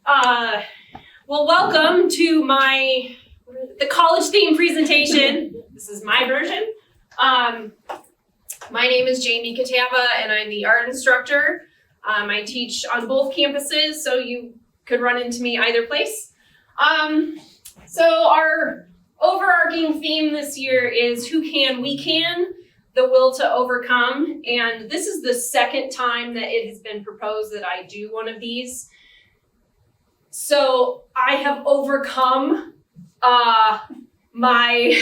Well, welcome to the college theme presentation. This is my version. My name is Jamie Kotewa, and I'm the art instructor. I teach on both campuses, so you could run into me either place. So our overarching theme this year is Who Can, We Can, the will to overcome. And this is the second time that it has been proposed that I do one of these. So I have overcome my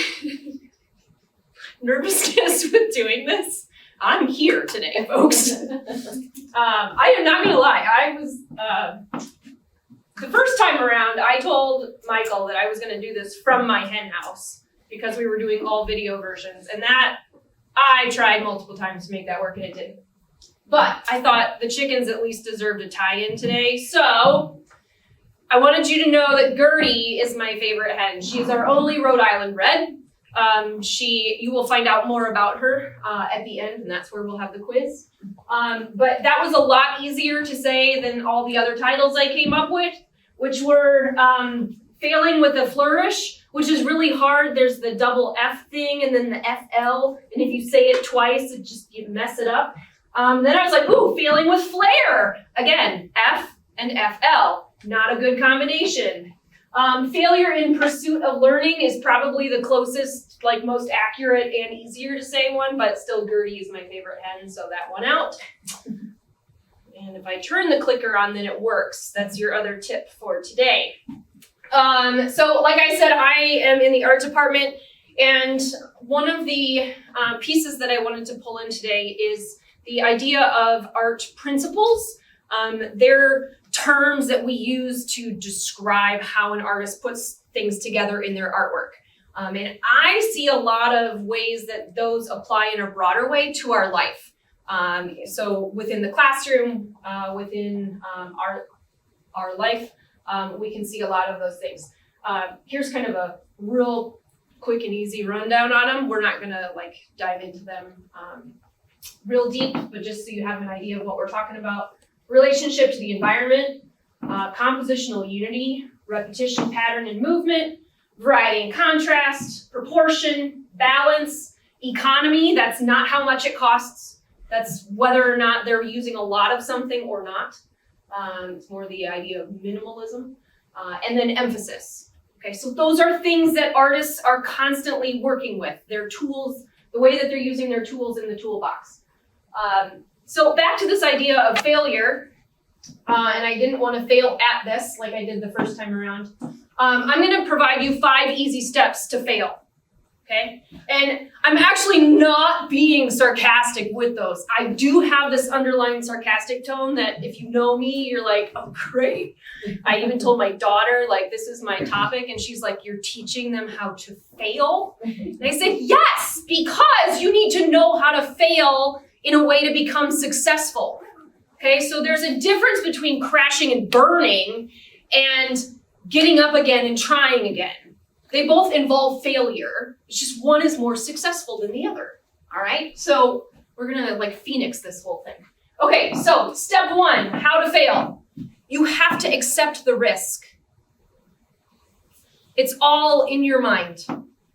nervousness with doing this. I'm here today, folks. I am not gonna lie, I was, the first time around, I told Michael that I was gonna do this from my hen house because we were doing all video versions, and that I tried multiple times to make that work and it didn't. But I thought the chickens at least deserved a tie-in today, so I wanted you to know that Gertie is my favorite hen. She's our only Rhode Island red. You will find out more about her at the end, and that's where we'll have the quiz. But that was a lot easier to say than all the other titles I came up with, which were failing with a flourish, which is really hard. There's the double F thing and then the FL, and if you say it twice, you mess it up. Then I was like, ooh, failing with flare. Again, F and FL. Not a good combination. Failure in pursuit of learning is probably the closest, most accurate and easier to say one, but still Gertie is my favorite hen, so that one out. And if I turn the clicker on, then it works. That's your other tip for today. So like I said, I am in the art department, and one of the pieces that I wanted to pull in today is the idea of art principles. They're terms that we use to describe how an artist puts things together in their artwork. And I see a lot of ways that those apply in a broader way to our life. So within the classroom, within our life, we can see a lot of those things. Here's kind of a real quick and easy rundown on them. We're not gonna dive into them real deep, but just so you have an idea of what we're talking about. Relationship to the environment, compositional unity, repetition, pattern, and movement, variety and contrast, proportion, balance, economy, that's not how much it costs, that's whether or not they're using a lot of something or not. It's more the idea of minimalism, and then emphasis. Okay, so those are things that artists are constantly working with, their tools, the way that they're using their tools in the toolbox. So back to this idea of failure, and I didn't want to fail at this like I did the first time around. I'm going to provide you 5 easy steps to fail, okay? And I'm actually not being sarcastic with those. I do have this underlying sarcastic tone that if you know me, you're like, oh, great. I even told my daughter, this is my topic, and she's like, you're teaching them how to fail? And I said, yes, because you need to know how to fail in a way to become successful. Okay, so there's a difference between crashing and burning and getting up again and trying again. They both involve failure. It's just one is more successful than the other. All right, so we're gonna phoenix this whole thing. Okay, so step 1, how to fail. You have to accept the risk. It's all in your mind.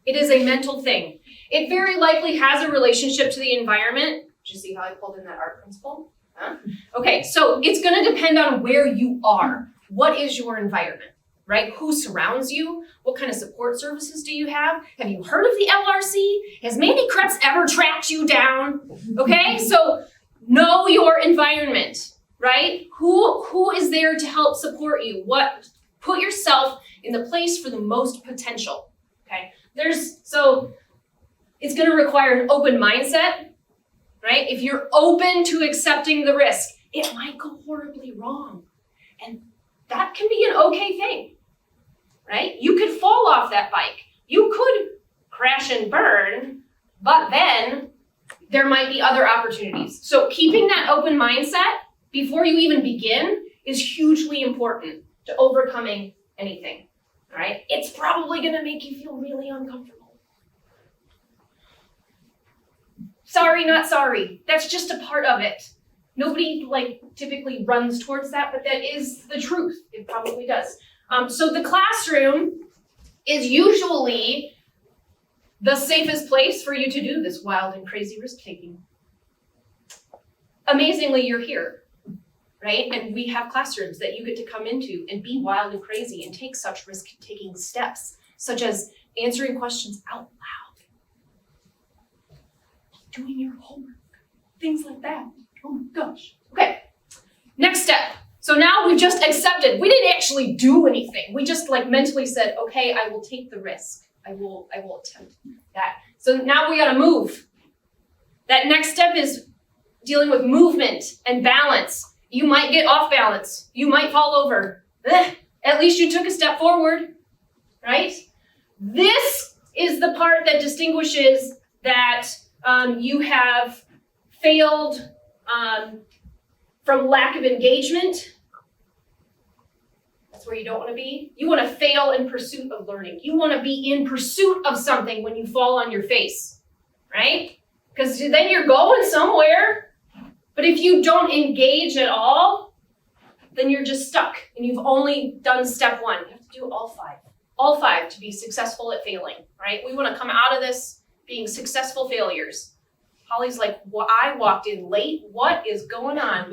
It is a mental thing. It very likely has a relationship to the environment. Did you see how I pulled in that art principle? Huh? Okay, so it's going to depend on where you are. What is your environment, right? Who surrounds you? What kind of support services do you have? Have you heard of the LRC? Has Mandy Krebs ever tracked you down? Okay, so know your environment, right? Who is there to help support you? Put yourself in the place for the most potential, okay? So it's going to require an open mindset. Right? If you're open to accepting the risk, it might go horribly wrong. And that can be an okay thing, right? You could fall off that bike. You could crash and burn, but then there might be other opportunities. So keeping that open mindset before you even begin is hugely important to overcoming anything, all right? It's probably gonna make you feel really uncomfortable. Sorry, not sorry. That's just a part of it. Nobody like typically runs towards that, but that is the truth. It probably does. So the classroom is usually the safest place for you to do this wild and crazy risk-taking. Amazingly, you're here, right? And we have classrooms that you get to come into and be wild and crazy and take such risk-taking steps, such as answering questions out loud, doing your homework, things like that. Oh my gosh. Okay, next step. So now we've just accepted. We didn't actually do anything. We just like mentally said, okay, I will take the risk. I will attempt that. So now we gotta move. That next step is dealing with movement and balance. You might get off balance. You might fall over. At least you took a step forward, right? This is the part that distinguishes that you have failed from lack of engagement. That's where you don't want to be. You want to fail in pursuit of learning. You want to be in pursuit of something when you fall on your face, right? Because then you're going somewhere. But if you don't engage at all, then you're just stuck and you've only done step one. You have to do all five to be successful at failing, right? We want to come out of this being successful failures. Holly's like, well, I walked in late. What is going on?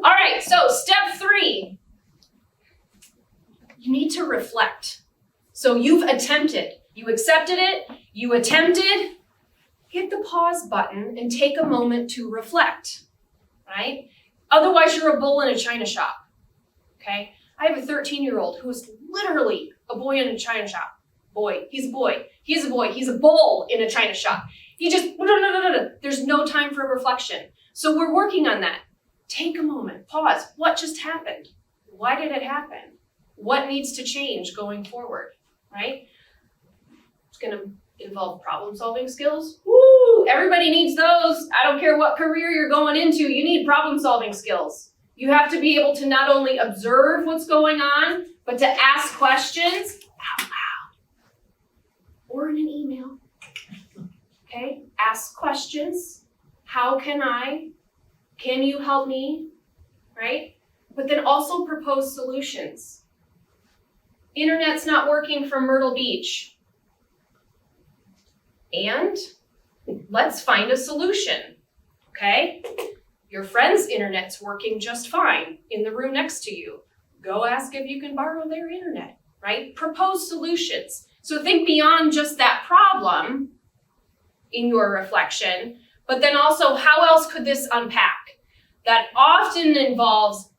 All right, so step 3. You need to reflect. So you've attempted. You accepted it. You attempted. Hit the pause button and take a moment to reflect, right? Otherwise, you're a bull in a china shop, okay? I have a 13-year-old who is literally a boy in a china shop. Boy, he's a boy. He's a boy. He's a bull in a china shop. He just, there's no time for reflection. So we're working on that. Take a moment, pause. What just happened? Why did it happen? What needs to change going forward, right? It's gonna involve problem-solving skills. Woo! Everybody needs those. I don't care what career you're going into, you need problem-solving skills. You have to be able to not only observe what's going on, but to ask questions out loud or in an email. Okay, ask questions. How can I? Can you help me? Right? But then also propose solutions. Internet's not working from Myrtle Beach. And let's find a solution. Okay? Your friend's internet's working just fine in the room next to you. Go ask if you can borrow their internet, right? Propose solutions. So think beyond just that problem in your reflection, but then also how else could this unpack? That often involves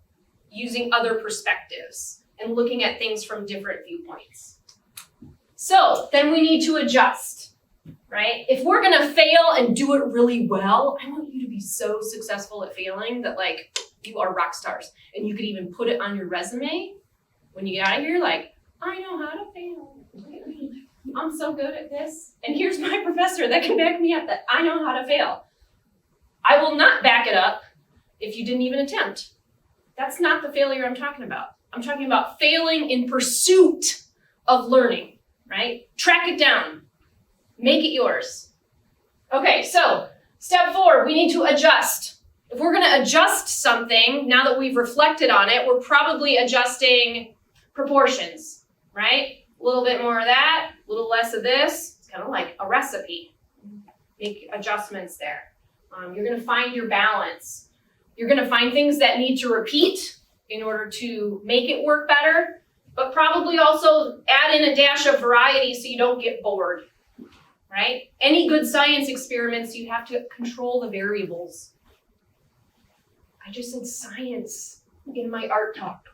using other perspectives and looking at things from different viewpoints. So then we need to adjust, right? If we're gonna fail and do it really well, I want you to be so successful at failing that like you are rock stars. And you could even put it on your resume when you get out of here, like, I know how to fail. I'm so good at this. And here's my professor that can back me up that I know how to fail. I will not back it up if you didn't even attempt. That's not the failure I'm talking about. I'm talking about failing in pursuit of learning, right? Track it down. Make it yours. Okay, so step 4, we need to adjust. If we're going to adjust something, now that we've reflected on it, we're probably adjusting proportions, right? A little bit more of that, a little less of this. It's kind of like a recipe. Make adjustments there. You're going to find your balance. You're going to find things that need to repeat in order to make it work better, but probably also add in a dash of variety so you don't get bored, right? Any good science experiments, you have to control the variables. I just said science in my art talk.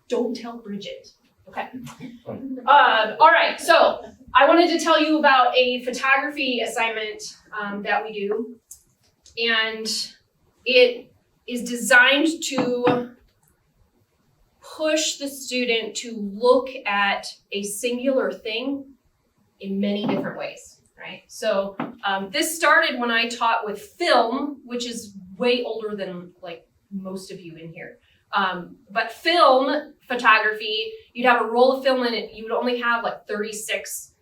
Don't tell Bridget. Okay. All right, so I wanted to tell you about a photography assignment that we do, and it is designed to push the student to look at a singular thing in many different ways, right? So this started when I taught with film, which is way older than like most of you in here. But film photography, you'd have a roll of film in it. You would only have like 36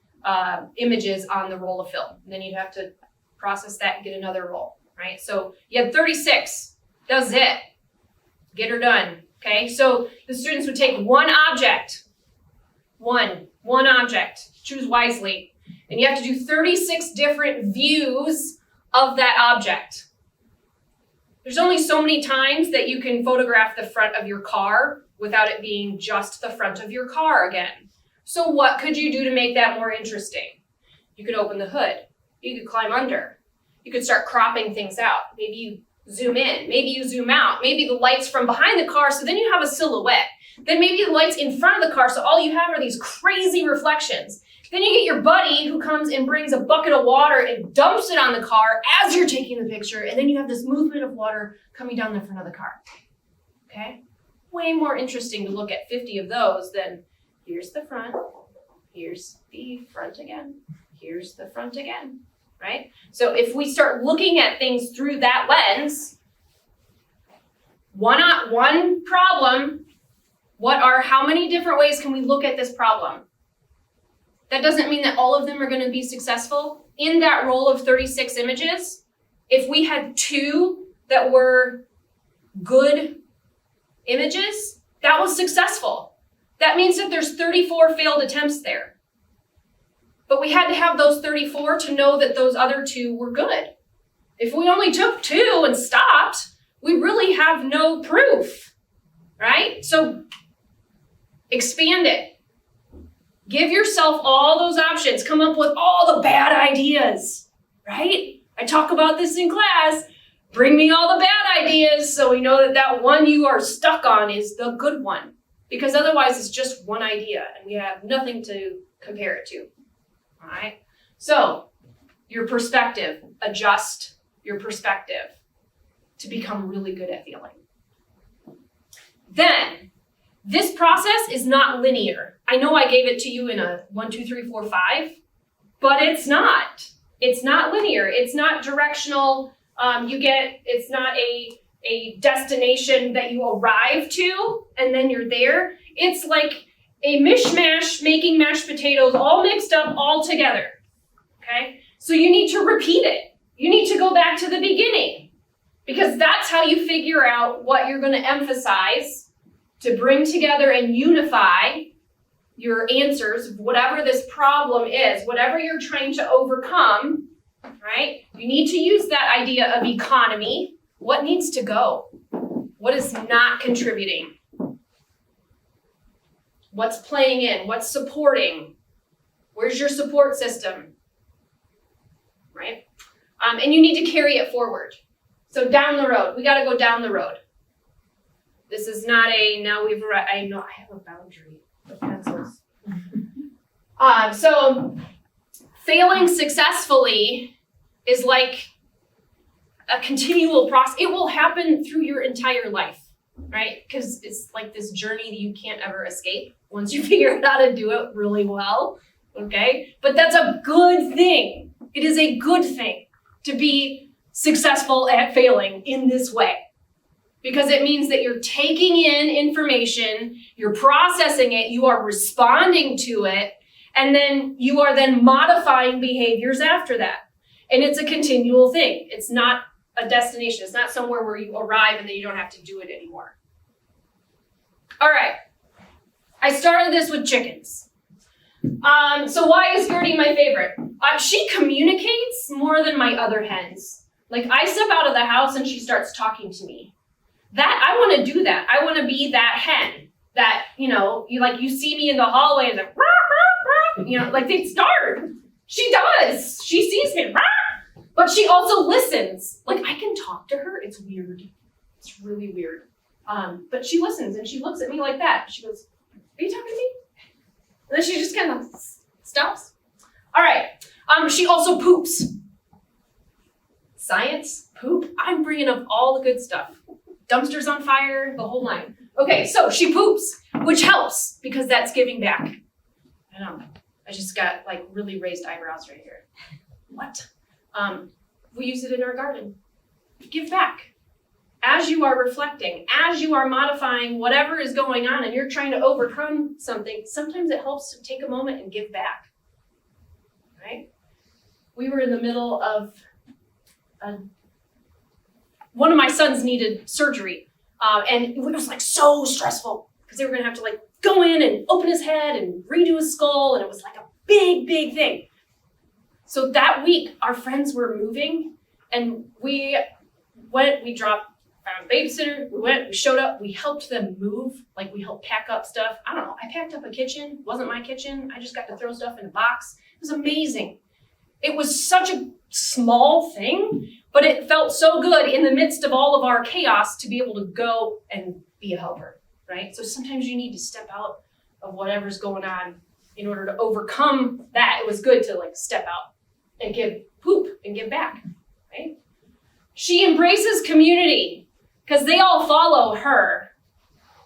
images on the roll of film. And then you'd have to process that and get another roll, right? So you had 36. That was it. Get her done. Okay, so the students would take one object, one object, choose wisely, and you have to do 36 different views of that object. There's only so many times that you can photograph the front of your car without it being just the front of your car again. So what could you do to make that more interesting? You could open the hood. You could climb under. You could start cropping things out. Maybe you zoom in, maybe you zoom out, maybe the lights from behind the car, so then you have a silhouette. Then maybe the lights in front of the car, so all you have are these crazy reflections. Then you get your buddy who comes and brings a bucket of water and dumps it on the car as you're taking the picture, and then you have this movement of water coming down the front of the car. Okay? Way more interesting to look at 50 of those than here's the front, here's the front again, here's the front again. Right? So if we start looking at things through that lens, one problem, how many different ways can we look at this problem? That doesn't mean that all of them are going to be successful. In that roll of 36 images, if we had 2 that were good images, that was successful. That means that there's 34 failed attempts there. But we had to have those 34 to know that those other 2 were good. If we only took 2 and stopped, we really have no proof, right? So expand it. Give yourself all those options. Come up with all the bad ideas, right? I talk about this in class. Bring me all the bad ideas so we know that that one you are stuck on is the good one. Because otherwise it's just one idea and we have nothing to compare it to. All right, so your perspective, adjust your perspective to become really good at feeling. Then, this process is not linear. I know I gave it to you in a 1, 2, 3, 4, 5, but it's not. It's not linear. It's not directional. It's not a destination that you arrive to and then you're there. It's like a mishmash, making mashed potatoes all mixed up all together, okay? So you need to repeat it. You need to go back to the beginning because that's how you figure out what you're going to emphasize to bring together and unify your answers, whatever this problem is, whatever you're trying to overcome, right? You need to use that idea of economy. What needs to go? What is not contributing? What's playing in? What's supporting? Where's your support system? Right? And you need to carry it forward. So down the road, we got to go down the road. This is not I know I have a boundary with pencils. So failing successfully is like a continual process. It will happen through your entire life, right? Because it's like this journey that you can't ever escape once you figure out how to do it really well, okay? But that's a good thing. It is a good thing to be successful at failing in this way because it means that you're taking in information, you're processing it, you are responding to it, and then you are then modifying behaviors after that. And it's a continual thing. It's not a destination. It's not somewhere where you arrive and then you don't have to do it anymore. All right. I started this with chickens. So why is Gertie my favorite? She communicates more than my other hens. Like I step out of the house and she starts talking to me. I want to do that. I want to be that hen that, you see me in the hallway and like, rah, rah, rah, like they start. She does. She sees me, rah, but she also listens. Like I can talk to her. It's weird. It's really weird. But she listens and she looks at me like that. She goes, are you talking to me? And then she just kind of stops. All right. She also poops. Science, poop. I'm bringing up all the good stuff. Dumpsters on fire, the whole line. Okay, so she poops, which helps because that's giving back. I know. I just got like really raised eyebrows right here. What? We use it in our garden. Give back. As you are reflecting, as you are modifying whatever is going on and you're trying to overcome something, sometimes it helps to take a moment and give back, right? We were in the middle of one of my sons needed surgery, and it was like so stressful because they were gonna have to like go in and open his head and redo his skull, and it was like a big thing. So that week, our friends were moving, and we found a babysitter, we showed up, we helped them move, like we helped pack up stuff. I don't know, I packed up a kitchen, wasn't my kitchen, I just got to throw stuff in a box. It was amazing. It was such a small thing, but it felt so good in the midst of all of our chaos to be able to go and be a helper, right? So sometimes you need to step out of whatever's going on in order to overcome that. It was good to like step out and give poop and give back, right? She embraces community because they all follow her.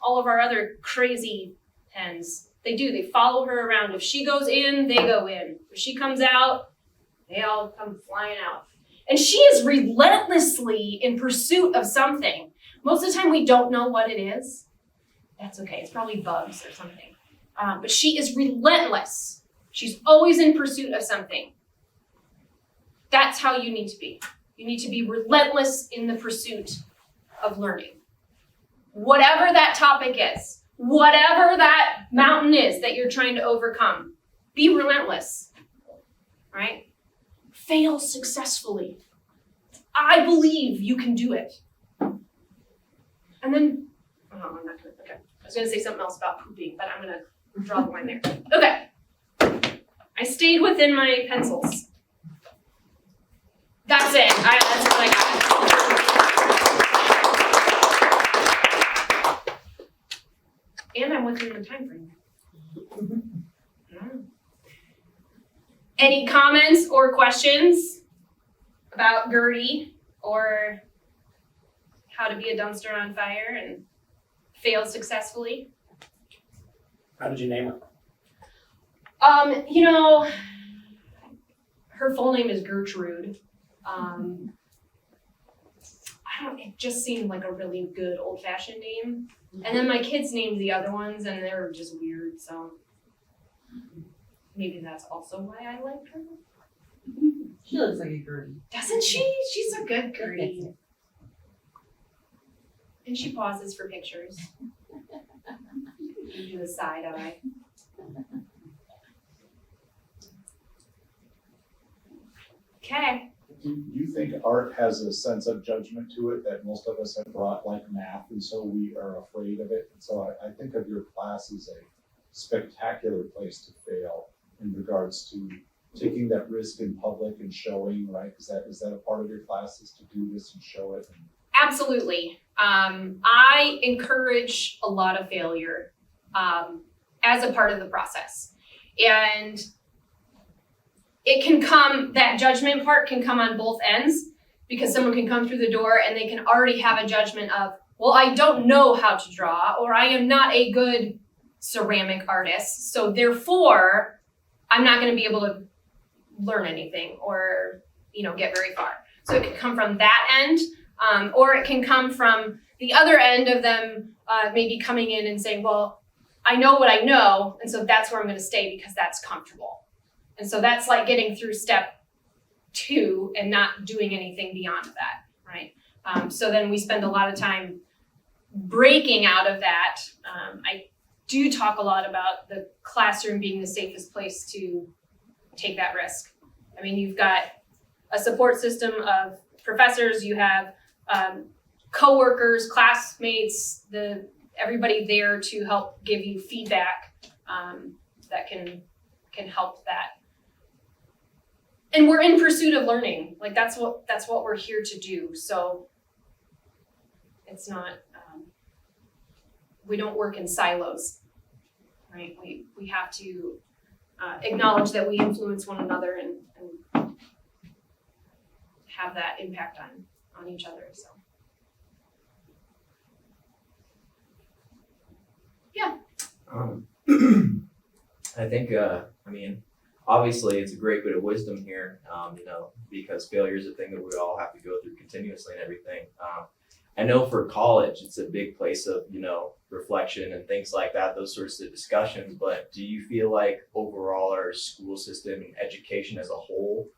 All of our other crazy hens, they do. They follow her around. If she goes in, they go in. If she comes out, they all come flying out. And she is relentlessly in pursuit of something. Most of the time we don't know what it is. That's okay. It's probably bugs or something. But she is relentless. She's always in pursuit of something. That's how you need to be. You need to be relentless in the pursuit of learning. Whatever that topic is, whatever that mountain is that you're trying to overcome, be relentless, right? Fail successfully. I believe you can do it. And then, I'm not gonna, okay. I was gonna say something else about pooping, but I'm gonna draw the line there. Okay. I stayed within my pencils. That's it. That's what I got. And I'm within the time frame. Any comments or questions about Gertie or how to be a dumpster on fire and fail successfully? How did you name it? Her full name is Gertrude. It just seemed like a really good old-fashioned name. And then my kids named the other ones and they were just weird, so maybe that's also why I liked her. She looks like a Gertie. Doesn't she? She's a good Gertie. And she pauses for pictures. You do the side eye. Okay. Do you think art has a sense of judgment to it that most of us have brought, like math, and so we are afraid of it? And so I think of your class as a spectacular place to fail in regards to taking that risk in public and showing, right? Is that a part of your classes to do this and show it? Absolutely. I encourage a lot of failure as a part of the process. And it can come, that judgment part can come on both ends because someone can come through the door and they can already have a judgment of, well, I don't know how to draw, or I am not a good ceramic artist, so therefore I'm not going to be able to learn anything or, get very far. So it can come from that end, or it can come from the other end of them maybe coming in and saying, well, I know what I know, and so that's where I'm going to stay because that's comfortable. And so that's like getting through step 2 and not doing anything beyond that, right? So then we spend a lot of time breaking out of that. I do talk a lot about the classroom being the safest place to take that risk. I mean, you've got a support system of professors, you have coworkers, classmates, everybody there to help give you feedback that can help that. And we're in pursuit of learning. Like that's what we're here to do. So it's not, we don't work in silos, right? We have to acknowledge that we influence one another and have that impact on each other, so. Yeah. I think, obviously it's a great bit of wisdom here, because failure is a thing that we all have to go through continuously and everything. I know for college, it's a big place of, reflection and things like that, those sorts of discussions, but do you feel like overall our school system and education as a whole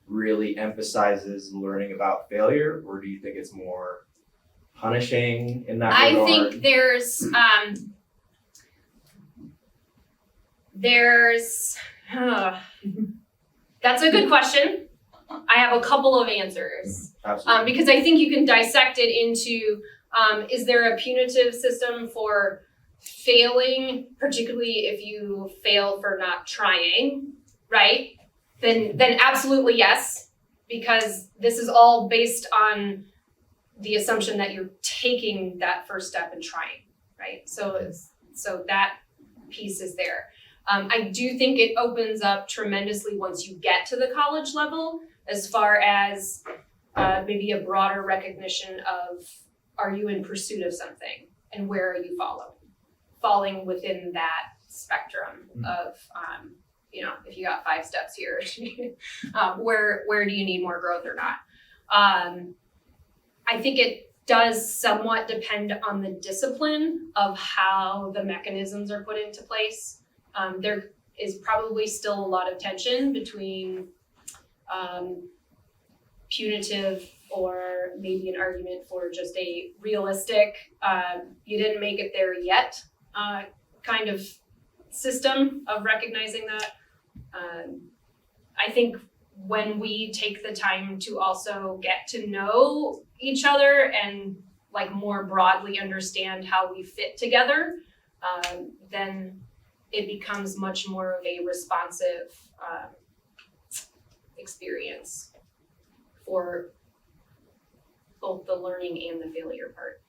really emphasizes learning about failure, or do you think it's more punishing in that I regard? think that's a good question. I have a couple of answers. Absolutely. Because I think you can dissect it into, is there a punitive system for failing, particularly if you fail for not trying, right? Then absolutely yes, because this is all based on the assumption that you're taking that first step and trying, right? So that piece is there. I do think it opens up tremendously once you get to the college level, as far as maybe a broader recognition of, are you in pursuit of something and where are you falling within that spectrum of, if you got 5 steps here, where do you need more growth or not? I think it does somewhat depend on the discipline of how the mechanisms are put into place. There is probably still a lot of tension between punitive or maybe an argument for just a realistic, you didn't make it there yet kind of system of recognizing that. I think when we take the time to also get to know each other and like more broadly understand how we fit together, then it becomes much more of a responsive experience for both the learning and the failure part.